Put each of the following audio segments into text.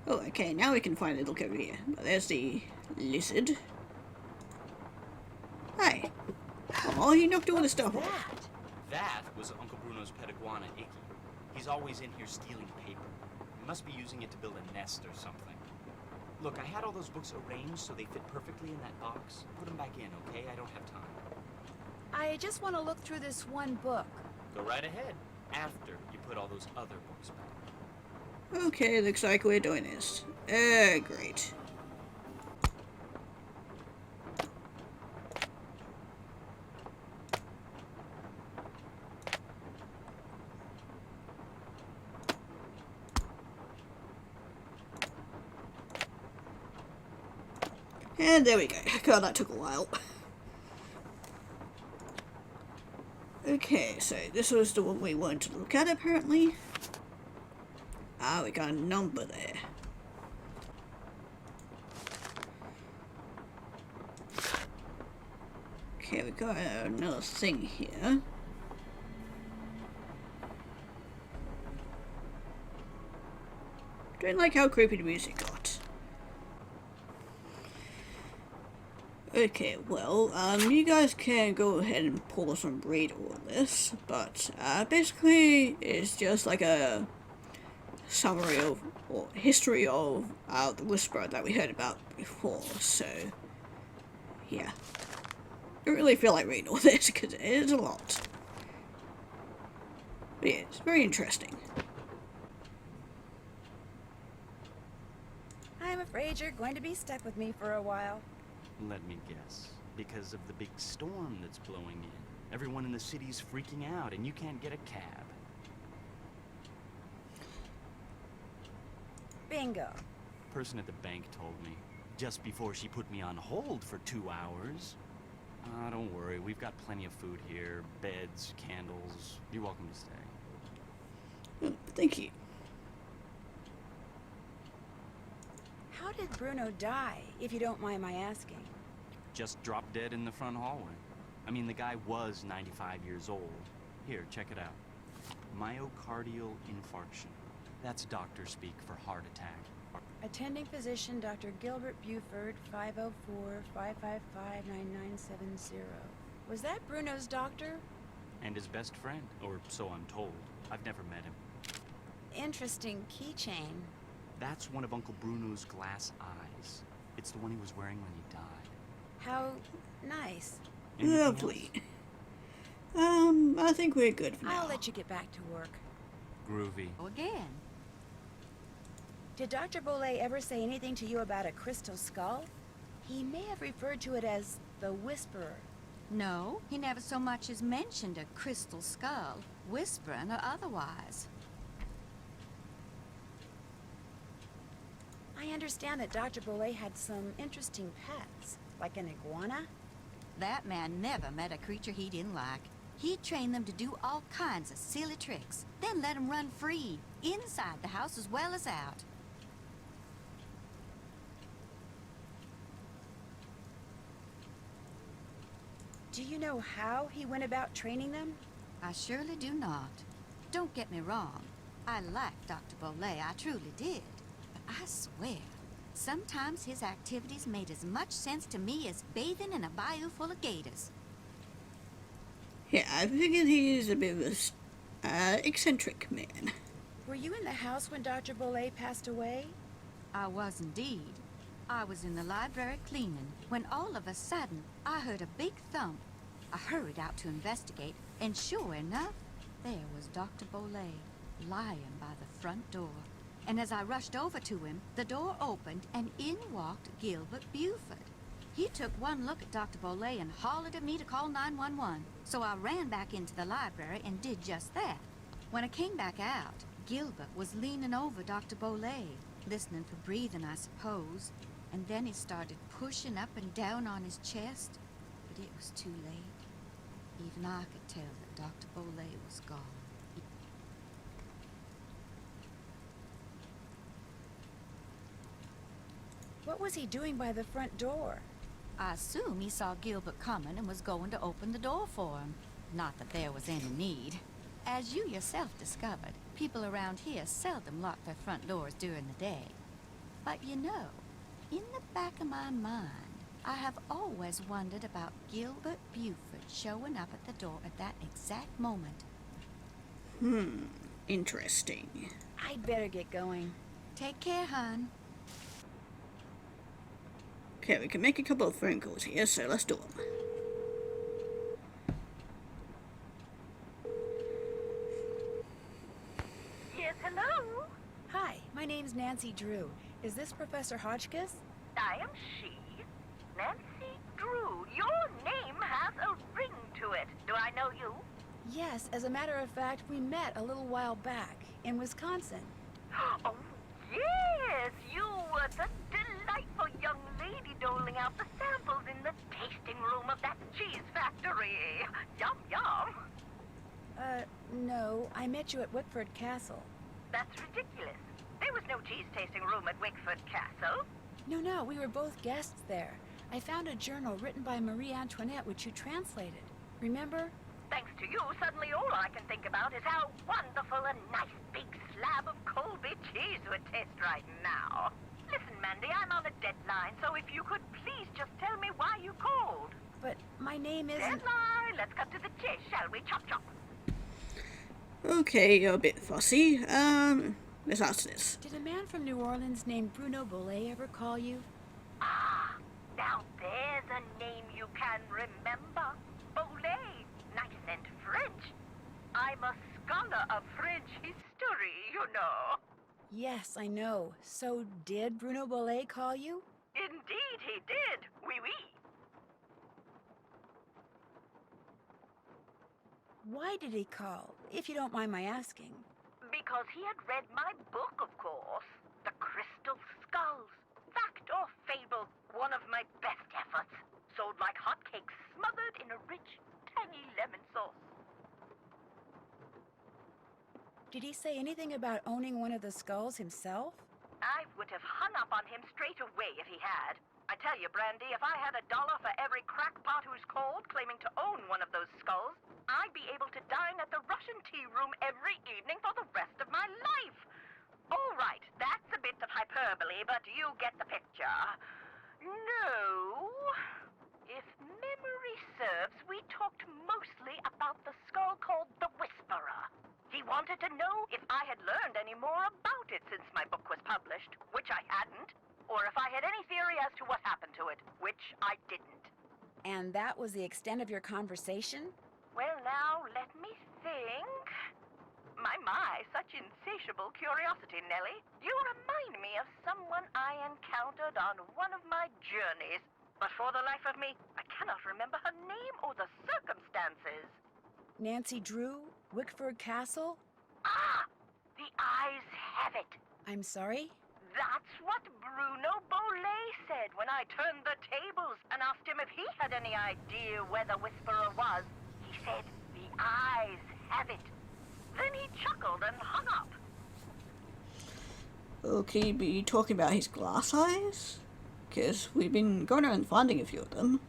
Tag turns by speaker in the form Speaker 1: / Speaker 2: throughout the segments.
Speaker 1: Oh, okay, now we can finally look over here. There's the lizard. Hey. Oh, he knocked all the stuff off.
Speaker 2: That was Uncle Bruno's pet iguana, Icky. He's always in here stealing paper. He must be using it to build a nest or something. Look, I had all those books arranged so they fit perfectly in that box. Put them back in, okay? I don't have time.
Speaker 3: I just want to look through this one book.
Speaker 2: Go right ahead, after you put all those other books back.
Speaker 1: Okay, looks like we're doing this. Great. And there we go. God, that took a while. Okay, so this was the one we wanted to look at, apparently. Ah, we got a number there. Okay, we got another thing here. Don't like how creepy the music got. Okay, well, you guys can go ahead and pause and read all of this, but basically it's just like a summary of, or history of, the Whisperer that we heard about before, so, yeah. I don't really feel like reading all this, because it is a lot. But yeah, it's very interesting.
Speaker 3: I'm afraid you're going to be stuck with me for a while.
Speaker 2: Let me guess. Because of the big storm that's blowing in. Everyone in the city's freaking out, and you can't get a cab.
Speaker 3: Bingo.
Speaker 2: Person at the bank told me, just before she put me on hold for 2 hours. Don't worry, we've got plenty of food here, beds, candles. You're welcome to stay.
Speaker 1: Thank you.
Speaker 3: How did Bruno die, if you don't mind my asking?
Speaker 2: Just dropped dead in the front hallway. I mean, the guy was 95 years old. Here, check it out. Myocardial infarction. That's doctor speak for heart attack.
Speaker 3: Attending physician Dr. Gilbert Buford, 504-555-9970. Was that Bruno's doctor?
Speaker 2: And his best friend, or so I'm told. I've never met him.
Speaker 3: Interesting keychain.
Speaker 2: That's one of Uncle Bruno's glass eyes. It's the one he was wearing when he died.
Speaker 3: How nice.
Speaker 2: Anything
Speaker 1: Lovely.
Speaker 2: else?
Speaker 1: I think we're good for now.
Speaker 3: I'll let you get back to work.
Speaker 2: Groovy.
Speaker 3: Again. Did Dr. Bollet ever say anything to you about a crystal skull? He may have referred to it as the Whisperer.
Speaker 4: No, he never so much as mentioned a crystal skull, whispering or otherwise.
Speaker 3: I understand that Dr. Bollet had some interesting pets, like an iguana.
Speaker 4: That man never met a creature he didn't like. He'd train them to do all kinds of silly tricks, then let them run free, inside the house as well as out.
Speaker 3: Do you know how he went about training them?
Speaker 4: I surely do not. Don't get me wrong. I liked Dr. Bollet, I truly did. But I swear, sometimes his activities made as much sense to me as bathing in a bayou full of gators.
Speaker 1: Yeah, I figured he's a bit of a eccentric man.
Speaker 3: Were you in the house when Dr. Bollet passed away?
Speaker 4: I was indeed. I was in the library cleaning when all of a sudden I heard a big thump. I hurried out to investigate, and sure enough, there was Dr. Bollet lying by the front door. And as I rushed over to him, the door opened and in walked Gilbert Buford. He took one look at Dr. Bollet and hollered at me to call 911. So I ran back into the library and did just that. When I came back out, Gilbert was leaning over Dr. Bollet, listening for breathing, I suppose. And then he started pushing up and down on his chest. But it was too late. Even I could tell that Dr. Bollet was gone.
Speaker 3: What was he doing by the front door?
Speaker 4: I assume he saw Gilbert coming and was going to open the door for him. Not that there was any need. As you yourself discovered, people around here seldom lock their front doors during the day. But you know, in the back of my mind, I have always wondered about Gilbert Buford showing up at the door at that exact moment.
Speaker 1: Interesting.
Speaker 3: I'd better get going.
Speaker 4: Take care, hon.
Speaker 1: Okay, we can make a couple of phone calls here, so let's do them.
Speaker 5: Yes, hello?
Speaker 3: Hi, my name's Nancy Drew. Is this Professor Hotchkiss?
Speaker 5: I am she, Nancy Drew. Your name has a ring to it. Do I know you?
Speaker 3: Yes, as a matter of fact, we met a little while back in Wisconsin.
Speaker 5: Oh, yes, you were the delightful young lady doling out the samples in the tasting room of that cheese factory. Yum, yum.
Speaker 3: No, I met you at Wickford Castle.
Speaker 5: That's ridiculous. There was no cheese tasting room at Wickford Castle.
Speaker 3: No, we were both guests there. I found a journal written by Marie Antoinette which you translated. Remember?
Speaker 5: Thanks to you, suddenly all I can think about is how wonderful a nice big slab of Colby cheese would taste right now. Listen, Mandy, I'm on a deadline, so if you could please just tell me why you called.
Speaker 3: But my name isn't...
Speaker 5: Deadline! Let's cut to the chase, shall we? Chop, chop.
Speaker 1: Okay, you're a bit fussy. Let's answer this.
Speaker 3: Did a man from New Orleans named Bruno Bollet ever call you?
Speaker 5: Ah, now there's a name you can remember. Bollet. Nice and French. I'm a scholar of French history, you know.
Speaker 3: Yes, I know. So did Bruno Bollet call you?
Speaker 5: Indeed he did. Oui, oui.
Speaker 3: Why did he call, if you don't mind my asking?
Speaker 5: Because he had read my book, of course. The Crystal Skulls. Fact or fable, one of my best efforts. Sold like hotcakes, smothered in a rich, tangy lemon sauce.
Speaker 3: Did he say anything about owning one of the skulls himself?
Speaker 5: I would have hung up on him straight away if he had. I tell you, Brandy, if I had $1 for every crackpot who's called claiming to own one of those skulls, I'd be able to dine at the Russian tea room every evening for the rest of my life. All right, that's a bit of hyperbole, but you get the picture. No. If memory serves, we talked mostly about the skull called the Whisperer. He wanted to know if I had learned any more about it since my book was published, which I hadn't, or if I had any theory as to what happened to it, which I didn't.
Speaker 3: And that was the extent of your conversation?
Speaker 5: Well, now, let me think. My, such insatiable curiosity, Nellie. You remind me of someone I encountered on one of my journeys. But for the life of me, I cannot remember her name or the circumstances.
Speaker 3: Nancy Drew? Wickford Castle?
Speaker 5: Ah! The eyes have it.
Speaker 3: I'm sorry?
Speaker 5: That's what Bruno Bollet said when I turned the tables and asked him if he had any idea where the Whisperer was. He said, the eyes have it. Then he chuckled and hung up.
Speaker 1: Okay, but you talking about his glass eyes? Because we've been going around finding a few of them.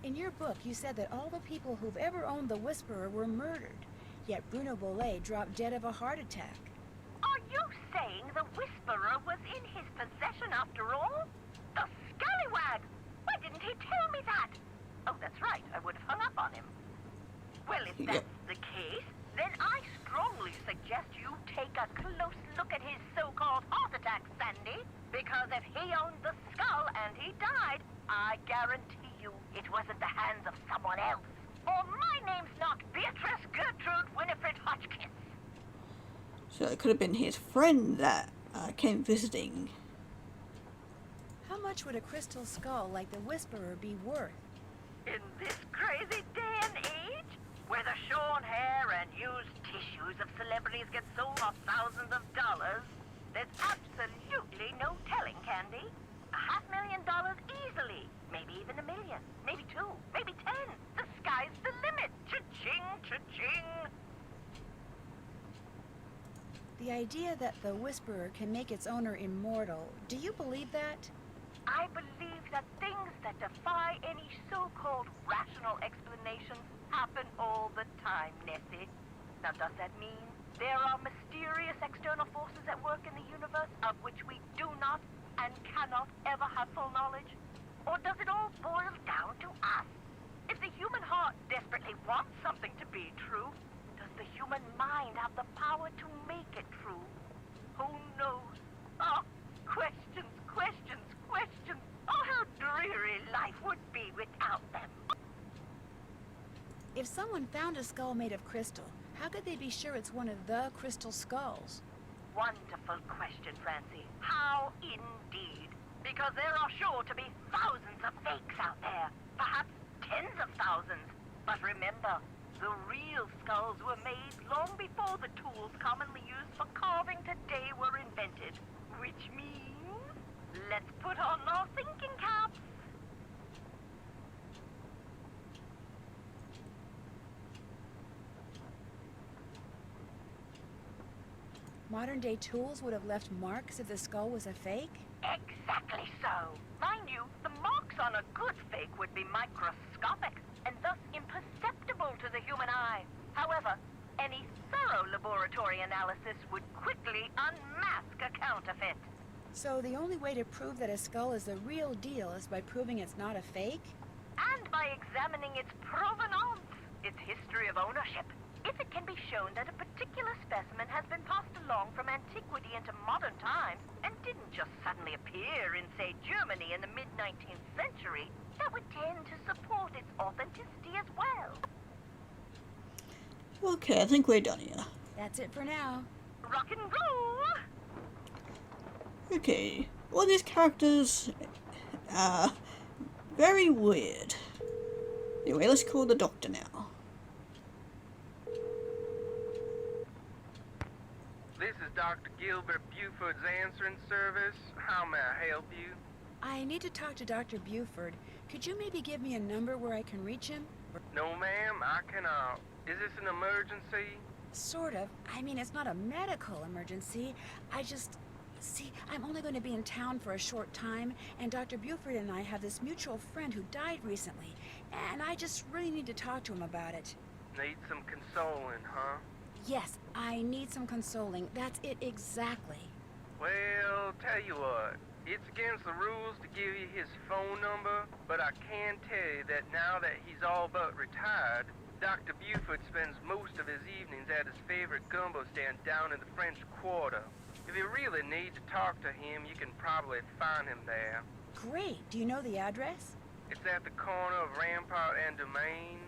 Speaker 3: In your book, you said that all the people who've ever owned the Whisperer were murdered. Yet Bruno Bollet dropped dead of a heart attack.
Speaker 5: Are you saying the Whisperer was in his possession after all? The scallywag! Why didn't he tell me that? Oh, that's right. I would have hung up on him. Well, if that's the case, then I strongly suggest you take a close look at his so-called heart attack, Sandy. Because if he owned the skull and he died, I guarantee you it was at the hands of someone else. Or my name's not Beatrice Gertrude Winifred Hotchkiss.
Speaker 1: So it could have been his friend that came visiting.
Speaker 3: How much would a crystal skull like the Whisperer be worth?
Speaker 5: In this crazy day and age, where the shorn hair and used tissues of celebrities get sold for thousands of dollars, there's absolutely no telling, Candy. $500,000 easily. Maybe even $1 million. Maybe 2. Maybe 10. The sky's the limit. Cha-ching, cha-ching.
Speaker 3: The idea that the Whisperer can make its owner immortal, do you believe that?
Speaker 5: I believe that things that defy any so-called rational explanations happen all the time, Nessie. Now, does that mean there are mysterious external forces at work in the universe of which we do not and cannot ever have full knowledge? Or does it all boil down to us? If the human heart desperately wants something to be true, does the human mind have the power to make it true? Who knows? Oh, questions, questions, questions. Oh, how dreary life would be without them.
Speaker 3: If someone found a skull made of crystal, how could they be sure it's one of the crystal skulls?
Speaker 5: Wonderful question, Francie. How indeed? Because there are sure to be thousands of fakes out there. Perhaps tens of thousands. But remember, the real skulls were made long before the tools commonly used for carving today were invented. Which means, let's put on our thinking caps.
Speaker 3: Modern-day tools would have left marks if the skull was a fake?
Speaker 5: Exactly so. Mind you, the marks on a good fake would be microscopic and thus imperceptible to the human eye. However, any thorough laboratory analysis would quickly unmask a counterfeit.
Speaker 3: So the only way to prove that a skull is the real deal is by proving it's not a fake?
Speaker 5: And by examining its provenance, its history of ownership. If it can be shown that a particular specimen has been passed along from antiquity into modern times and didn't just suddenly appear in, say, Germany in the mid-19th century, that would tend to support its authenticity as well.
Speaker 1: Okay, I think we're done here.
Speaker 3: That's it for now.
Speaker 5: Rock and roll!
Speaker 1: Okay, well, these characters are very weird. Anyway, let's call the doctor now.
Speaker 6: This is Dr. Gilbert Buford's answering service. How may I help you?
Speaker 3: I need to talk to Dr. Buford. Could you maybe give me a number where I can reach him?
Speaker 6: No, ma'am, I cannot. Is this an emergency?
Speaker 3: Sort of. I mean, it's not a medical emergency. See, I'm only going to be in town for a short time, and Dr. Buford and I have this mutual friend who died recently, and I just really need to talk to him about it.
Speaker 6: Need some consoling, huh?
Speaker 3: Yes, I need some consoling. That's it exactly.
Speaker 6: Well, tell you what. It's against the rules to give you his phone number, but I can tell you that now that he's all but retired, Dr. Buford spends most of his evenings at his favorite gumbo stand down in the French Quarter. If you really need to talk to him, you can probably find him there.
Speaker 3: Great. Do you know the address?
Speaker 6: It's at the corner of Rampart and Domain.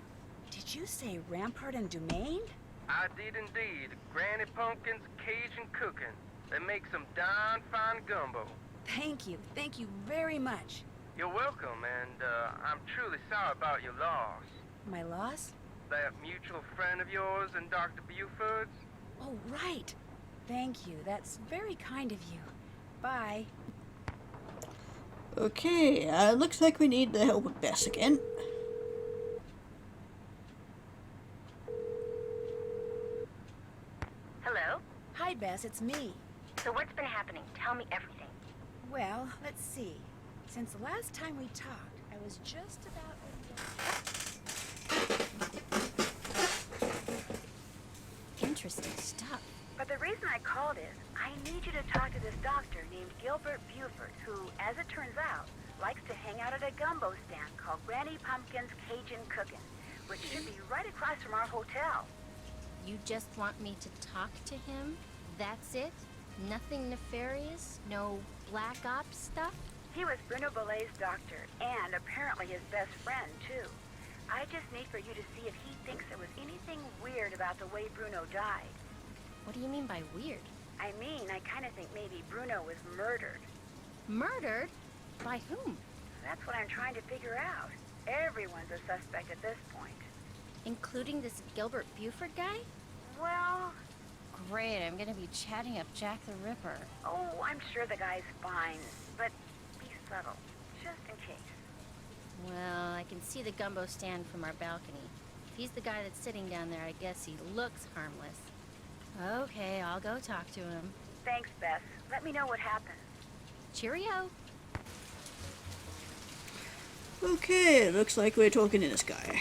Speaker 3: Did you say Rampart and Domain?
Speaker 6: I did indeed. Granny Pumpkin's Cajun cooking. They make some darn fine gumbo.
Speaker 3: Thank you. Thank you very much.
Speaker 6: You're welcome, and I'm truly sorry about your loss.
Speaker 3: My loss?
Speaker 6: That mutual friend of yours and Dr. Buford's?
Speaker 3: Oh, right. Thank you. That's very kind of you. Bye.
Speaker 1: Okay, looks like we need the help of Bess again.
Speaker 5: Hello?
Speaker 3: Hi, Bess. It's me.
Speaker 5: So what's been happening? Tell me everything.
Speaker 3: Well, let's see. Since the last time we talked, I was just about...
Speaker 4: Interesting stuff.
Speaker 5: But the reason I called is, I need you to talk to this doctor named Gilbert Buford, who, as it turns out, likes to hang out at a gumbo stand called Granny Pumpkin's Cajun Cookin', which should be right across from our hotel.
Speaker 7: You just want me to talk to him? That's it? Nothing nefarious? No black ops stuff?
Speaker 5: He was Bruno Bellay's doctor, and apparently his best friend, too. I just need for you to see if he thinks there was anything weird about the way Bruno died.
Speaker 7: What do you mean by weird?
Speaker 5: I mean, I kind of think maybe Bruno was murdered.
Speaker 7: Murdered? By whom?
Speaker 5: That's what I'm trying to figure out. Everyone's a suspect at this point.
Speaker 7: Including this Gilbert Buford guy?
Speaker 5: Well,
Speaker 7: Great, I'm gonna be chatting up Jack the Ripper.
Speaker 5: oh, I'm sure the guy's fine, but be subtle, just in case.
Speaker 7: Well, I can see the gumbo stand from our balcony. If he's the guy that's sitting down there, I guess he looks harmless. Okay, I'll go talk to him.
Speaker 5: Thanks, Bess. Let me know what happens.
Speaker 7: Cheerio.
Speaker 1: Okay, looks like we're talking to this guy.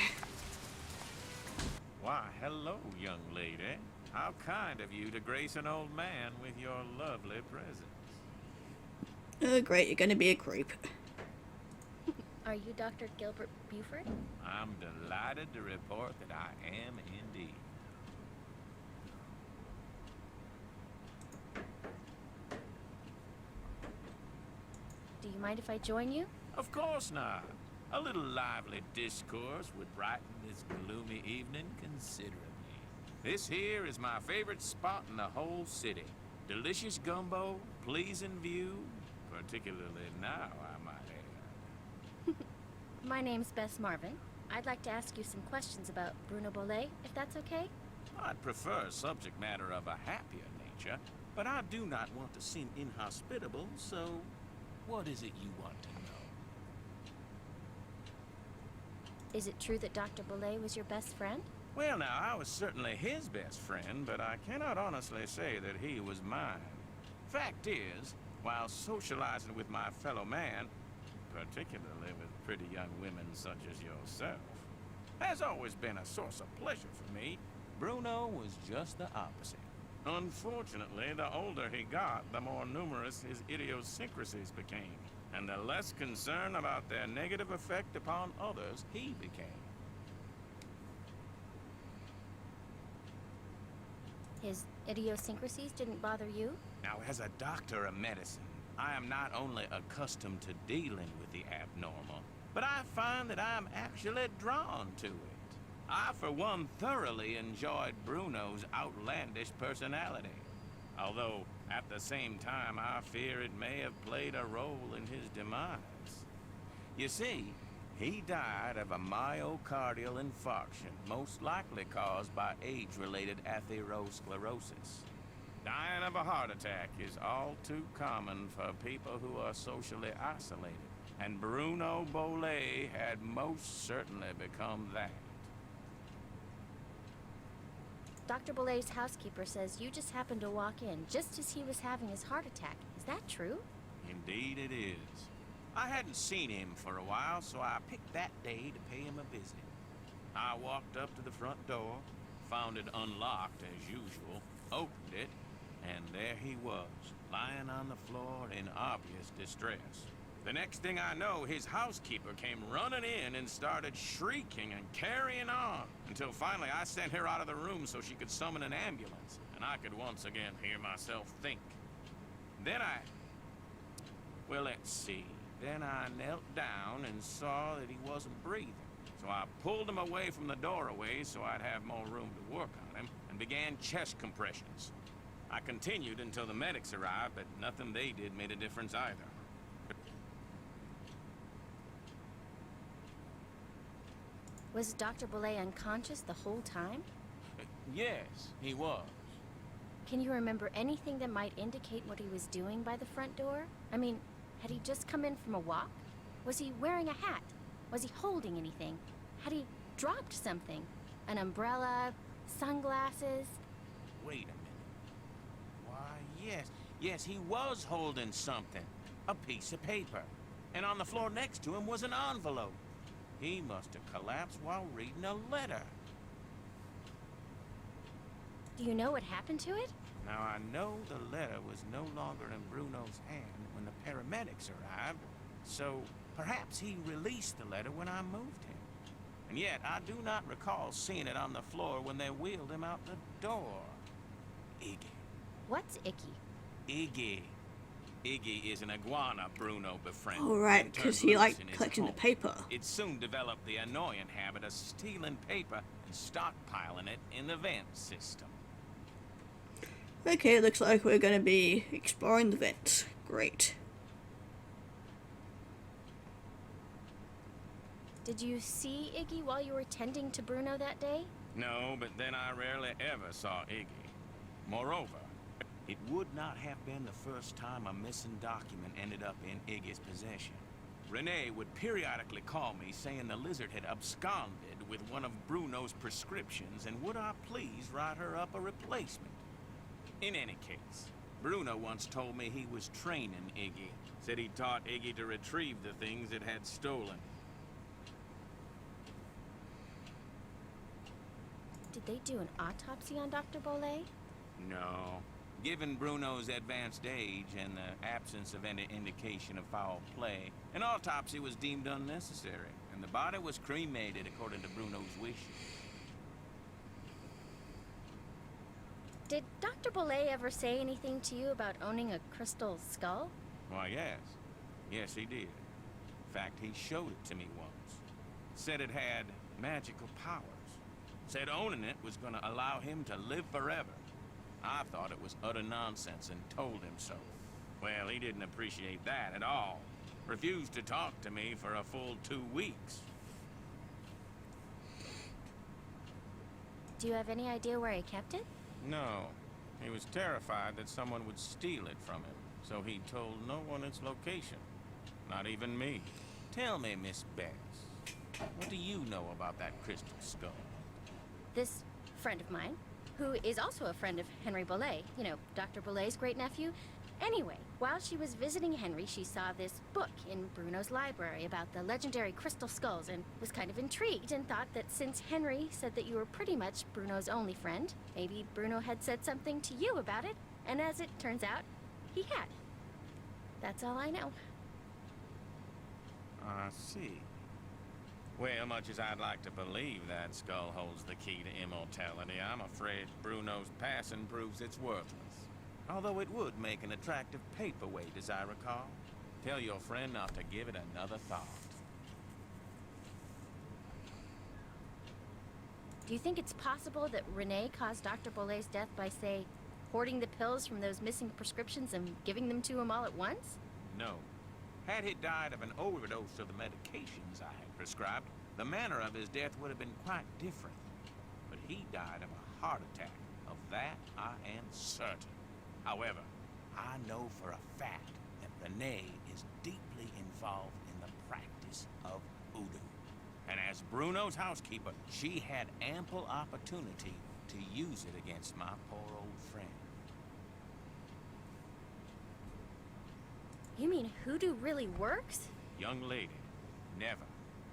Speaker 8: Why, hello, young lady. How kind of you to grace an old man with your lovely presence.
Speaker 1: Great, you're gonna be a creep.
Speaker 7: Are you Dr. Gilbert Buford?
Speaker 8: I'm delighted to report that I am indeed.
Speaker 7: Do you mind if I join you?
Speaker 8: Of course not. A little lively discourse would brighten this gloomy evening considerably. This here is my favorite spot in the whole city. Delicious gumbo, pleasing view, particularly now, I might add.
Speaker 7: My name's Bess Marvin. I'd like to ask you some questions about Bruno Bollet, if that's okay?
Speaker 8: I'd prefer subject matter of a happier nature, but I do not want to seem inhospitable, so what is it you want to know?
Speaker 7: Is it true that Dr. Bollet was your best friend?
Speaker 8: Well, now, I was certainly his best friend, but I cannot honestly say that he was mine. Fact is, while socializing with my fellow man, particularly with pretty young women such as yourself, has always been a source of pleasure for me, Bruno was just the opposite. Unfortunately, the older he got, the more numerous his idiosyncrasies became, and the less concerned about their negative effect upon others he became.
Speaker 7: His idiosyncrasies didn't bother you?
Speaker 8: Now, as a doctor of medicine, I am not only accustomed to dealing with the abnormal, but I find that I'm actually drawn to it. I, for one, thoroughly enjoyed Bruno's outlandish personality. Although, at the same time, I fear it may have played a role in his demise. You see, he died of a myocardial infarction, most likely caused by age-related atherosclerosis. Dying of a heart attack is all too common for people who are socially isolated, and Bruno Bollet had most certainly become that.
Speaker 7: Dr. Bollet's housekeeper says you just happened to walk in just as he was having his heart attack. Is that true?
Speaker 8: Indeed it is. I hadn't seen him for a while, so I picked that day to pay him a visit. I walked up to the front door, found it unlocked as usual, opened it, and there he was, lying on the floor in obvious distress. The next thing I know, his housekeeper came running in and started shrieking and carrying on, until finally I sent her out of the room so she could summon an ambulance, and I could once again hear myself think. Then well, let's see. Then I knelt down and saw that he wasn't breathing. So I pulled him away from the doorway so I'd have more room to work on him, and began chest compressions. I continued until the medics arrived, but nothing they did made a difference either.
Speaker 7: Was Dr. Bollet unconscious the whole time?
Speaker 8: Yes, he was.
Speaker 7: Can you remember anything that might indicate what he was doing by the front door? I mean, had he just come in from a walk? Was he wearing a hat? Was he holding anything? Had he dropped something? An umbrella? Sunglasses?
Speaker 8: Wait a minute. Why, yes, he was holding something. A piece of paper. And on the floor next to him was an envelope. He must have collapsed while reading a letter.
Speaker 7: Do you know what happened to it?
Speaker 8: Now, I know the letter was no longer in Bruno's hand when the paramedics arrived, so perhaps he released the letter when I moved him. And yet, I do not recall seeing it on the floor when they wheeled him out the door. Iggy.
Speaker 7: What's icky?
Speaker 8: Iggy. Iggy is an iguana Bruno befriended.
Speaker 1: All right,
Speaker 8: and turned
Speaker 1: because he
Speaker 8: loose
Speaker 1: liked
Speaker 8: in his
Speaker 1: collecting the
Speaker 8: home.
Speaker 1: paper.
Speaker 8: It soon developed the annoying habit of stealing paper and stockpiling it in the vent system.
Speaker 1: Okay, looks like we're gonna be exploring the vents. Great.
Speaker 7: Did you see Iggy while you were tending to Bruno that day?
Speaker 8: No, but then I rarely ever saw Iggy. Moreover, it would not have been the first time a missing document ended up in Iggy's possession. Renee would periodically call me saying the lizard had absconded with one of Bruno's prescriptions, and would I please write her up a replacement. In any case, Bruno once told me he was training Iggy. Said he taught Iggy to retrieve the things it had stolen.
Speaker 7: Did they do an autopsy on Dr. Bolet?
Speaker 8: No. Given Bruno's advanced age and the absence of any indication of foul play, an autopsy was deemed unnecessary, and the body was cremated according to Bruno's wishes.
Speaker 7: Did Dr. Bolet ever say anything to you about owning a crystal skull?
Speaker 8: Why, yes. Yes, he did. In fact, he showed it to me once. Said it had magical powers. Said owning it was gonna allow him to live forever. I thought it was utter nonsense and told him so. Well, he didn't appreciate that at all. Refused to talk to me for a full 2 weeks.
Speaker 7: Do you have any idea where he kept it?
Speaker 8: No. He was terrified that someone would steal it from him, so he told no one its location. Not even me. Tell me, Miss Bess, what do you know about that crystal skull?
Speaker 7: This friend of mine, who is also a friend of Henry Bolet, you know, Dr. Bolet's great-nephew. Anyway, while she was visiting Henry, she saw this book in Bruno's library about the legendary crystal skulls and was kind of intrigued and thought that since Henry said that you were pretty much Bruno's only friend, maybe Bruno had said something to you about it, and as it turns out, he had. That's all I know.
Speaker 8: I see. Well, much as I'd like to believe that skull holds the key to immortality, I'm afraid Bruno's passing proves it's worthless. Although it would make an attractive paperweight, as I recall. Tell your friend not to give it another thought.
Speaker 7: Do you think it's possible that Renee caused Dr. Bolet's death by, say, hoarding the pills from those missing prescriptions and giving them to him all at once?
Speaker 8: No. Had he died of an overdose of the medications I had prescribed, the manner of his death would have been quite different. But he died of a heart attack. Of that, I am certain. However, I know for a fact that Renee is deeply involved in the practice of voodoo. And as Bruno's housekeeper, she had ample opportunity to use it against my poor old friend.
Speaker 7: You mean hoodoo really works?
Speaker 8: Young lady, never,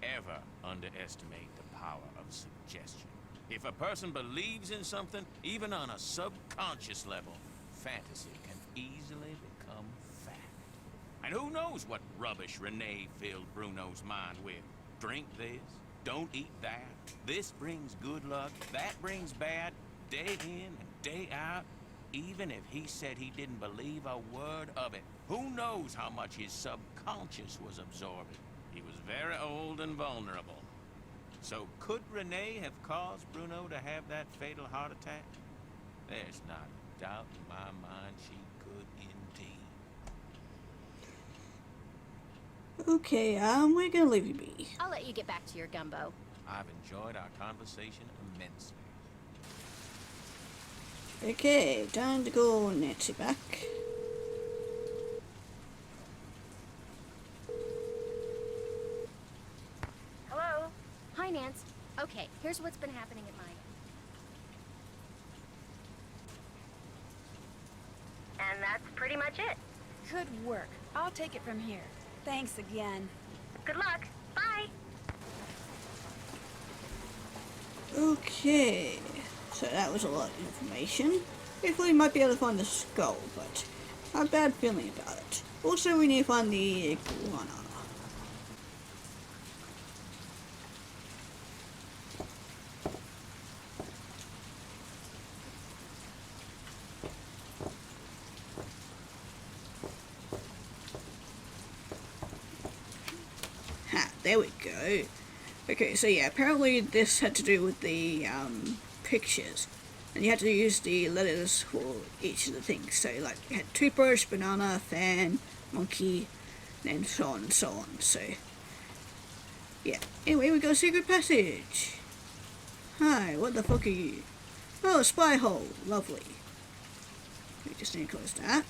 Speaker 8: ever underestimate the power of suggestion. If a person believes in something, even on a subconscious level, fantasy can easily become fact. And who knows what rubbish Renee filled Bruno's mind with? Drink this, don't eat that. This brings good luck, that brings bad, day in and day out. Even if he said he didn't believe a word of it, who knows how much his subconscious was absorbing? He was very old and vulnerable. So could Renee have caused Bruno to have that fatal heart attack? There's not a doubt in my mind she could indeed.
Speaker 1: Okay, we're gonna leave you be.
Speaker 7: I'll let you get back to your gumbo.
Speaker 8: I've enjoyed our conversation immensely.
Speaker 1: Okay, time to go Nancy back.
Speaker 5: Hello?
Speaker 7: Hi, Nance. Okay, here's what's been happening at my end.
Speaker 5: And that's pretty much it.
Speaker 3: Good work. I'll take it from here. Thanks again.
Speaker 5: Good luck. Bye.
Speaker 1: Okay, so that was a lot of information. Hopefully we might be able to find the skull, but I have a bad feeling about it. Also, we need to find the iguana. Ha, there we go. Okay, so yeah, apparently this had to do with the pictures, and you had to use the letters for each of the things. So like you had toothbrush, banana, fan, monkey, and so on and so on. So yeah. Anyway, we got a secret passage. Hi, what the fuck are you? Oh, a spy hole. Lovely. We just need to close that.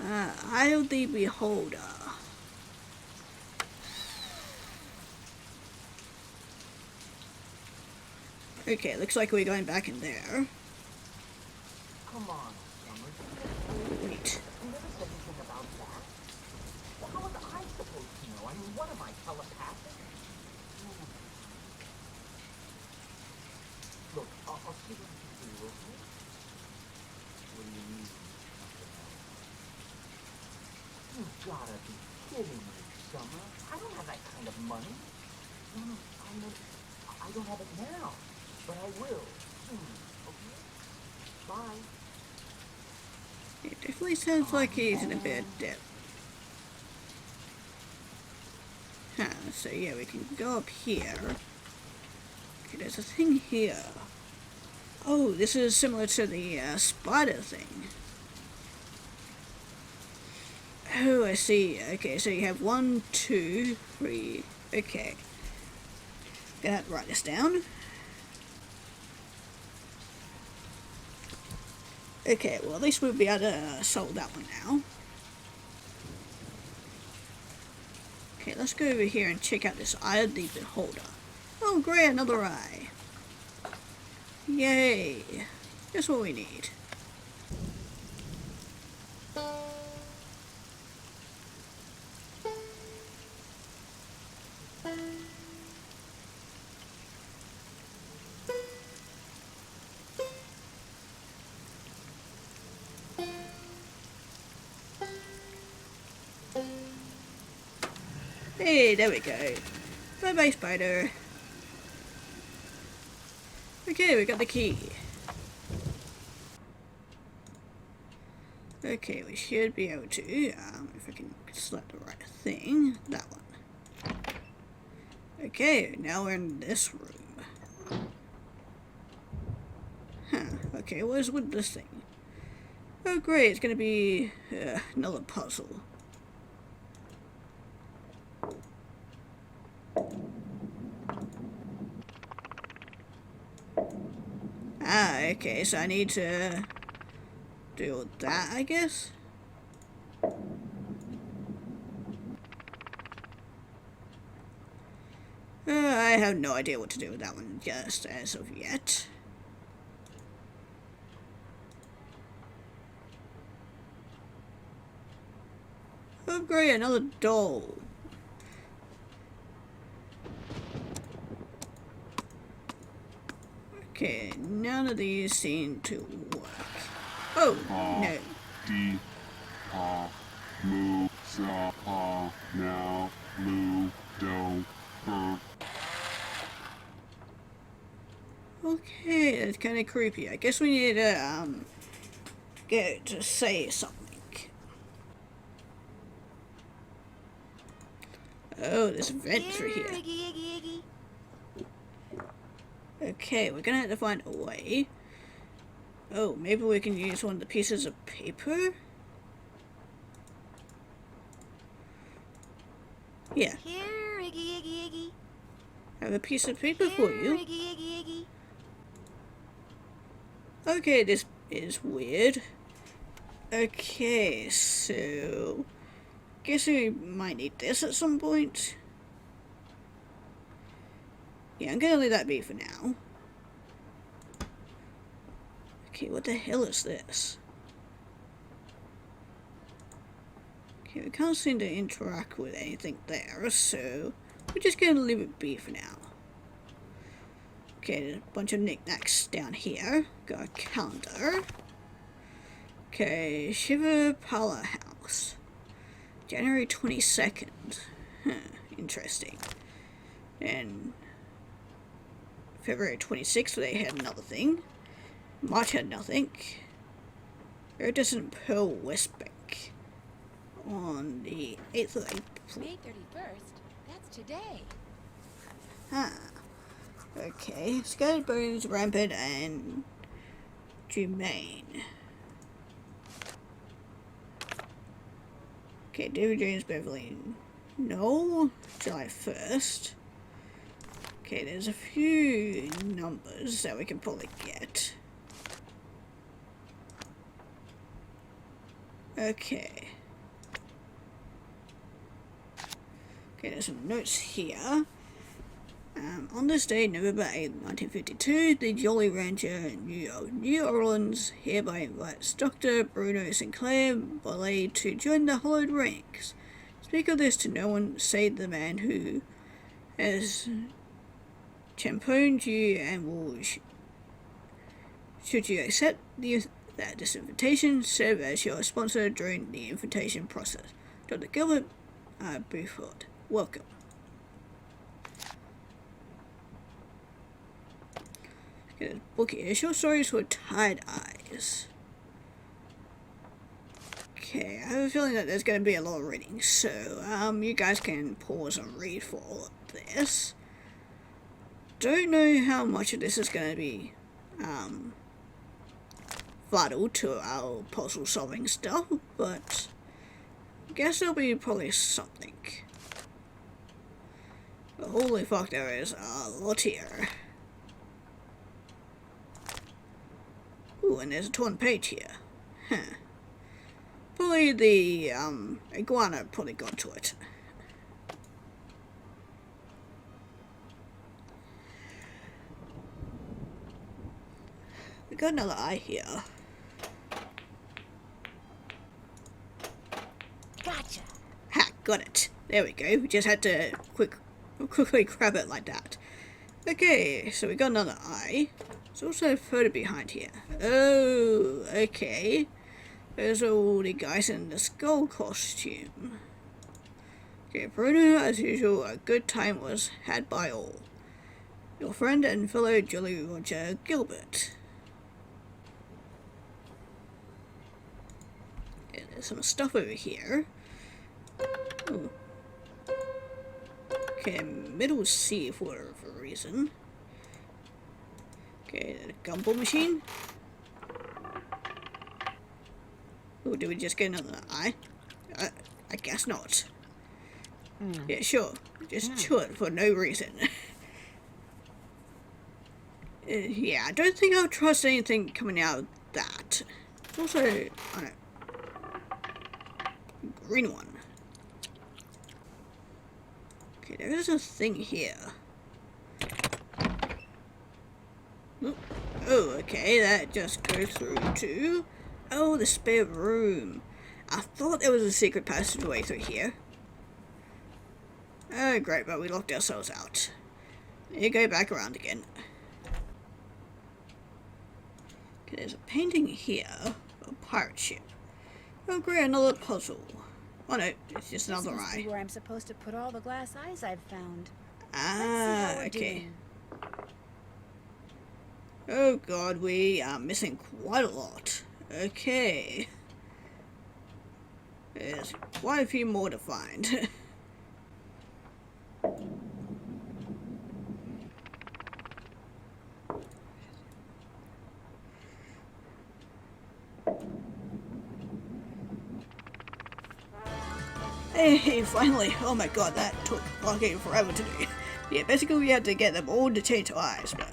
Speaker 1: Eye of the Beholder. Okay, looks like we're going back in there.
Speaker 9: Come on, Summer.
Speaker 1: Wait.
Speaker 9: You never said anything about that. Well, how was I supposed to know? I mean, what am I, telepathic? Look, I'll see what I can do, okay? What do you mean? You've gotta be kidding me, Summer. I don't have that kind of money. No, I don't have it now. But I will. Okay? Bye.
Speaker 1: It definitely sounds like he's in a bad debt. Huh, so yeah, we can go up here. Okay, there's a thing here. Oh, this is similar to the spider thing. Oh, I see. Okay, so you have 1, 2, 3. Okay. Gonna have to write this down. Okay, well at least we'll be able to solve that one now. Okay, let's go over here and check out this Eye of the Beholder. Oh great, another eye. Yay. Just what we need. Hey, there we go. Bye bye, spider. Okay, we got the key. Okay, we should be able to, if I can select the right thing, that one. Okay, now we're in this room. Huh, okay, what is with this thing? Oh great, it's gonna be another puzzle. Ah, okay, so I need to deal with that, I guess? I have no idea what to do with that one just as of yet. Oh great, another doll. Okay, none of these seem to work. Oh, no.
Speaker 10: D, moo, sa, now, moo, do,
Speaker 1: Okay, it's kind of creepy. I guess we need to, get it to say something. Oh, there's vents through here.
Speaker 3: Iggy, Iggy, Iggy.
Speaker 1: Okay, we're gonna have to find a way. Oh, maybe we can use one of the pieces of paper? Yeah,
Speaker 3: Here, Iggy, Iggy, Iggy.
Speaker 1: I have a piece of paper for
Speaker 3: Here,
Speaker 1: you.
Speaker 3: Iggy, Iggy, Iggy.
Speaker 1: Okay, this is weird. Okay, so guess we might need this at some point. Yeah, I'm gonna leave that be for now. Okay, what the hell is this? Okay, we can't seem to interact with anything there, so we're just gonna leave it be for now. Okay, there's a bunch of knickknacks down here. Got a calendar. Okay, Shiva Pala House. January 22nd. Huh, interesting. And February 26th, they had another thing. March had nothing. Iridescent Pearl West Bank. On the 8th of April.
Speaker 4: May 31st? That's today.
Speaker 1: Huh. Okay, Scattered Bones, Rampant, and Jermaine. Okay, David James Beverly. No. July 1st. Okay, there's a few numbers that we can probably get. Okay. Okay, there's some notes here. On this day, November 8, 1952, the Jolly Rancher in New Orleans hereby invites Dr. Bruno Sinclair Ballet to join the hollowed ranks. Speak of this to no one save the man who has championed you and will, should you accept this invitation, serve as your sponsor during the invitation process. Dr. Gilbert Buford, welcome. Get a book here. Short stories for tired eyes. Okay, I have a feeling that there's going to be a lot of reading, so you guys can pause and read for all of this. Don't know how much of this is going to be vital to our puzzle solving stuff, but I guess there'll be probably something. But holy fuck, there is a lot here. Ooh, and there's a torn page here. Huh. Probably the iguana probably got to it. We got another eye here.
Speaker 3: Gotcha.
Speaker 1: Ha, got it. There we go. We just had to quickly grab it like that. Okay, so we got another eye. There's also a photo behind here. Oh, okay. There's all the guys in the skull costume. Okay, Bruno, as usual, a good time was had by all. Your friend and fellow Jolly Roger Gilbert. Yeah, there's some stuff over here. Ooh. Okay, middle C for whatever reason. Okay, the gumball machine. Oh, did we just get another eye? I guess not. Yeah, sure. Just chew it for no reason. Yeah, I don't think I'll trust anything coming out of that. Also, I don't know. Green one. Okay, there is a thing here. Oh, okay, that just goes through to... Oh, the spare room. I thought there was a secret passageway through here. Oh, great, but we locked ourselves out. You go back around again. Okay, there's a painting here of a pirate ship. Oh, great, another puzzle. Oh no, it's just another
Speaker 3: This must
Speaker 1: eye.
Speaker 3: be where I'm supposed to put all the glass eyes I've found.
Speaker 1: Ah,
Speaker 3: Let's see how we're
Speaker 1: okay.
Speaker 3: doing.
Speaker 1: Oh god, we are missing quite a lot. Okay. There's quite a few more to find. Hey, finally! Oh my god, that took fucking forever to do. Yeah, basically we had to get them all to change eyes, but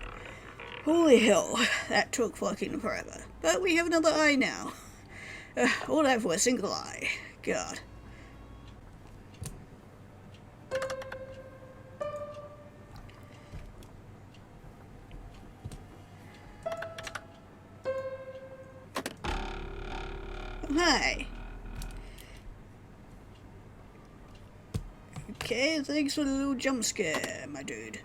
Speaker 1: holy hell, that took fucking forever. But we have another eye now. All that for a single eye. God. Hi. Okay, thanks for the little jump scare, my dude.